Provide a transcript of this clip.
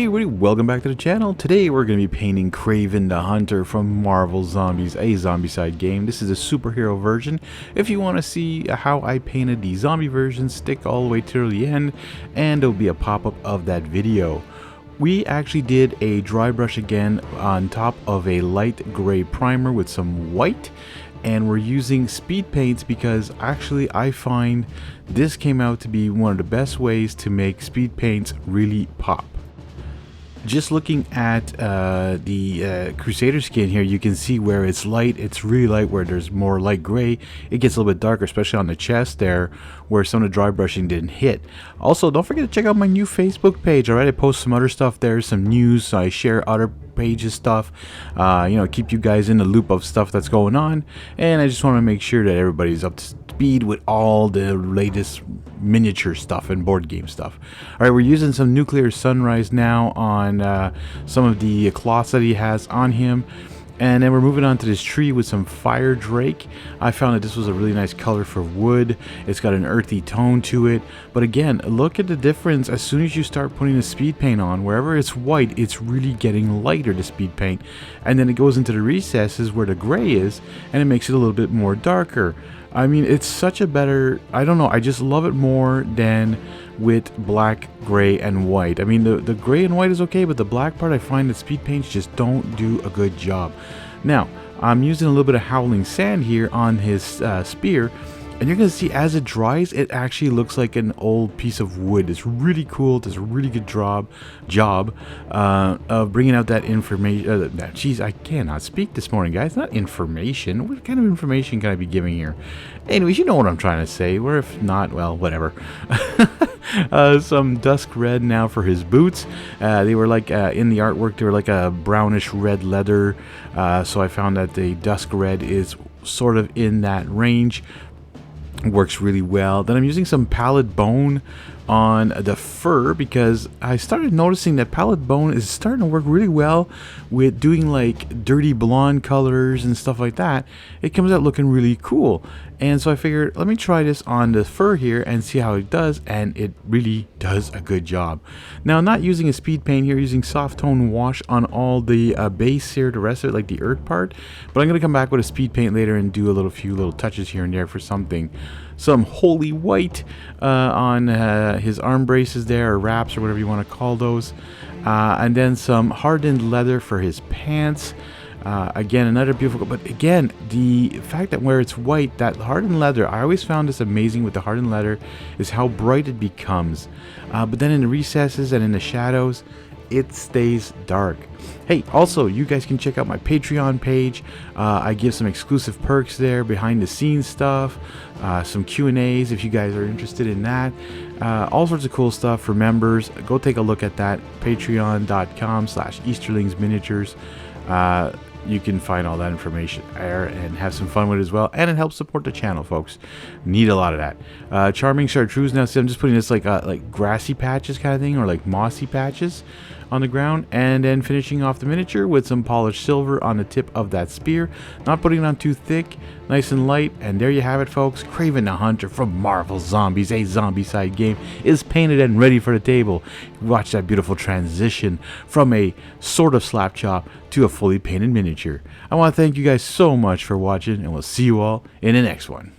Hey everybody, welcome back to the channel. Today we're going to be painting Kraven the Hunter from Marvel Zombies, a zombicide game. This is a superhero version. If you want to see how I painted the zombie version, stick all the way to the end and there'll be a pop-up of that video. We actually did a dry brush again on top of a light gray primer with some white, and we're using speed paints because actually I find this came out to be one of the best ways to make speed paints really pop. Just looking at the Crusader skin here, you can see where it's light, it's really light, where there's more light gray. It gets a little bit darker, especially on the chest there, where some of the dry brushing didn't hit. Also, don't forget to check out my new Facebook page, alright? I post some other stuff there, some news, I share other pages stuff, you know, keep you guys in the loop of stuff that's going on, and I just want to make sure that everybody's up to speed with all the latest miniature stuff and board game stuff. Alright, we're using some Nuclear Sunrise now on some of the cloths that he has on him, and then we're moving on to this tree with some Fire Drake. I found that this was a really nice color for wood. It's got an earthy tone to it, but again, look at the difference as soon as you start putting the speed paint on. Wherever it's white, it's really getting lighter, the speed paint, and then it goes into the recesses where the gray is and it makes it a little bit more darker. I mean, it's such a better, I don't know, I just love it more than with black, gray, and white. I mean, the gray and white is okay, but the black part, I find that speed paints just don't do a good job. Now, I'm using a little bit of Howling Sand here on his spear, and you're going to see as it dries, it actually looks like an old piece of wood. It's really cool. It does a really good job of bringing out that information. Jeez, I cannot speak this morning, guys. Not information. What kind of information can I be giving here? Anyways, you know what I'm trying to say. Or if not, well, whatever. Some dusk red now for his boots. They were like, in the artwork, they were like a brownish red leather. So I found that the dusk red is sort of in that range. Works really well. Then I'm using some pallid bone on the fur because I started noticing that pallid bone is starting to work really well with doing like dirty blonde colors and stuff like that. It comes out looking really cool, and so I figured let me try this on the fur here and see how it does, and it really does a good job. Now, I'm not using a speed paint here, using soft tone wash on all the base here, the rest of it, like the earth part, but I'm going to come back with a speed paint later and do a few little touches here and there for something. Some holy white on his arm braces there, or wraps, or whatever you want to call those, and then some hardened leather for his pants. Again, another beautiful, but again, the fact that where it's white, that hardened leather, I always found this amazing with the hardened leather, is how bright it becomes. But then in the recesses and in the shadows, it stays dark. Hey, also, you guys can check out my Patreon page. I give some exclusive perks there, behind the scenes stuff, some Q&As if you guys are interested in that. All sorts of cool stuff for members. Go take a look at that, patreon.com/easterlingsminiatures. You can find all that information there and have some fun with it as well, and it helps support the channel, folks. Need a lot of that. Charming chartreuse. Now, see, I'm just putting this like grassy patches kind of thing, or like mossy patches on the ground, and then finishing off the miniature with some polished silver on the tip of that spear. Not putting it on too thick, nice and light, and there you have it, folks. Kraven the Hunter from Marvel Zombies, a zombicide game, is painted and ready for the table. Watch that beautiful transition from a sort of slap chop to a fully painted miniature. I want to thank you guys so much for watching, and we'll see you all in the next one.